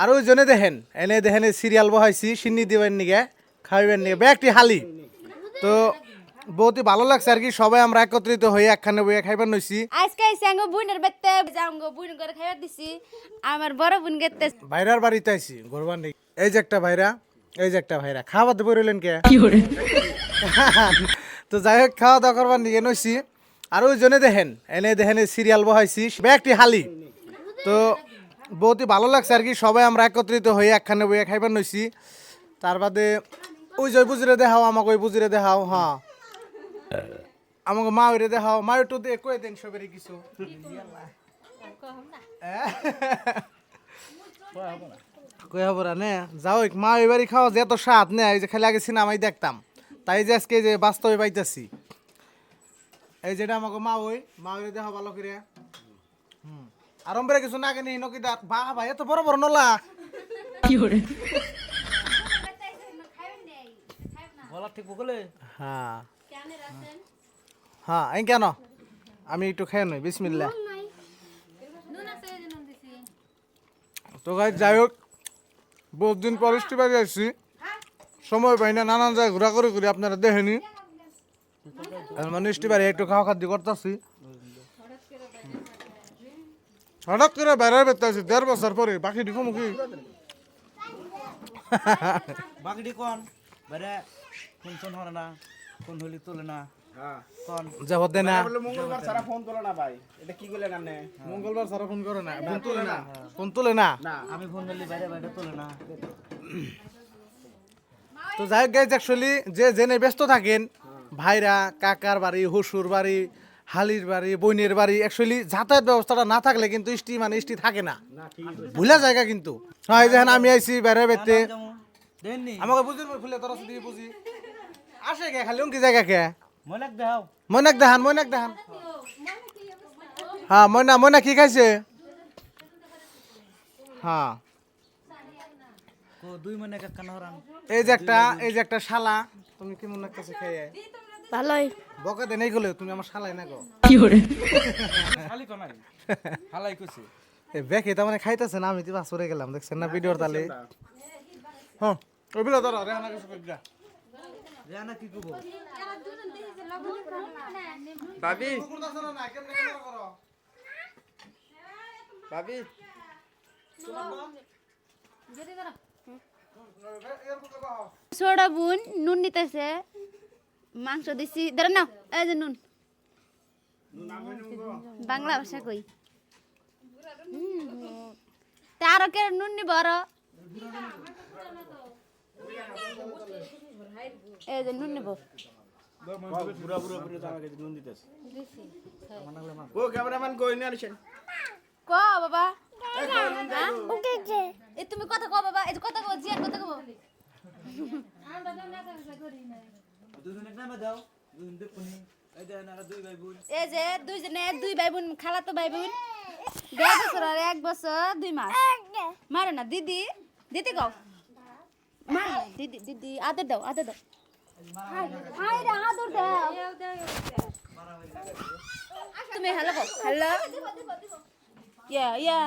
আর ওই জন্য দেখেন এনে দেখেন সিরিয়াল বহাইছি সিন্নি দিবেন নিগে খাইবেন নিগে ব্যাগটি হালি তো বহুতই ভালো লাগছে আর কি সবাই আমরা একত্রিত হয়ে একখানে বইয়া খাইবার নইছি আজকে আইসাঙ্গ বুইনের বেতে যাঙ্গ বুইন করে খাইবার দিছি আমার বড় বুন গেতে ভাইরার বাড়িতে আইছি ঘরবার নেই এই যে একটা ভাইরা এই যে একটা ভাইরা খাওয়া দাওয়া রইলেন কে তো যাই হোক খাওয়া দাওয়া করবার নিয়ে নইছি আর ওই জন্য দেখেন এনে দেখেন সিরিয়াল বহাইছি ব্যাগটি হালি তো বহুতই ভালো লাগছে আর কি সবাই আমরা একত্রিত হয়ে একখানে বইয়া খাইবার নইছি তার বাদে ওই যে বুঝিরে দেখাও আমাকে ওই বুঝিরে দেখাও হ্যাঁ আমাকে মা ওইরে দেখাও মা একটু দিয়ে কয়ে দেন সবের কিছু কই হবো নে যাও মা এবারই খাওয়া যে এত স্বাদ নে এই যে খালি আগে সিনেমাই দেখতাম তাই যে আজকে যে বাস্তবে পাইতেছি এই যেটা আমাকে মা ওই দেখা ভালো করে আরম্ভরে কিছু না কেন নকি বা ভাই এত বড় বড় নলা কি করে বলা ঠিক বলে হ্যাঁ হ্যাঁ এই কেন আমি একটু খেয়ে নই বিসমিল্লাহ তো গাইস যাই হোক বহুত দিন পর বাজে আসছি সময় পাই না নানান জায়গায় ঘোরাঘুরি করি আপনারা দেখেনি মানে বাড়ি একটু খাওয়া খাদ্য করতেছি হঠাৎ করে বেড়ার বেড়তে আছি 1.5 বছর পরে বাকি দিকো মুখি বাকি কোন বেড়ে কোন কোন হরে না কোন হলি তোলে না কোন যাবত দে না মঙ্গলবার সারা ফোন তোলে না ভাই এটা কি কইলেন আপনি মঙ্গলবার সারা ফোন করে না ফোন তোলে না ফোন তোলে না আমি ফোন দিলি বাইরে বাইরে তোলে না তো যাই হোক গাইজ অ্যাকচুয়ালি যে জেনে ব্যস্ত থাকেন ভাইরা কাকার বাড়ি হুসুর বাড়ি হালির বাড়ি বইনের বাড়ি অ্যাকচুয়ালি যাতায়াত ব্যবস্থাটা না থাকলে কিন্তু স্টি থাকে না ভুলা জায়গা কিন্তু হ্যাঁ এই যেখানে আমি আইছি বাইরে বেরতে আমাকে বুঝির ফুলে তোরা দিয়ে বুঝি আসে কে খালি কি জায়গা কে মনাক দেখাও ময়নাক দেখান হ্যাঁ ময়না কি খাইছে হ্যাঁ কো দুই মনাক কান হরান এই যে একটা শালা তুমি কি মনে কাছে খাইয়ে ভালোই বকা দে নাই গলে তুমি আমার শালাই না গো কি করে খালি কোনাই হালাই কইছে এ বেকে তা মানে খাইতেছে না আমি তো বাসরে গেলাম দেখছেন না ভিডিওর তালে হ্যাঁ ওই বিলা ধরো রেহানা কিছু কইরা রেহানা কি কইবো ভাবি করতাছ না কেন করো ভাবি ছোড়া বুন নুন নিতেছে মাংস দিছি ধরে নাও এই যে নুন বাংলা ভাষা কই তার কে নুন নি বড় এই যে নুন নিব পুরা আমাকে নুন দিতেছে ও ক্যামেরাম্যান কই নিয়ে আসেন ক বাবা এ তুমি কথা কো বাবা এই কথা কো জিয়ার কথা কো দুজনে নামে দাও দুজন দেখুনি এই যে না দুই ভাই বোন এই যে দুই ভাই বোন খালা তো ভাই বোন 1.5 বছর আর 1 বছর 2 মাস মারে না দিদি কও মারে না, দিদি আদর দাও হাই রে আদর দাও তুমি হ্যালো কও হ্যালো ইয়া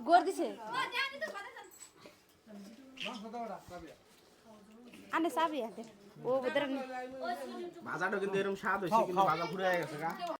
গোর দিছে আনে সাবি আতে ও বদর ভাজাটা কিন্তু এরকম স্বাদ হইছে কিন্তু ভাজা পুরো হয়ে গেছে গা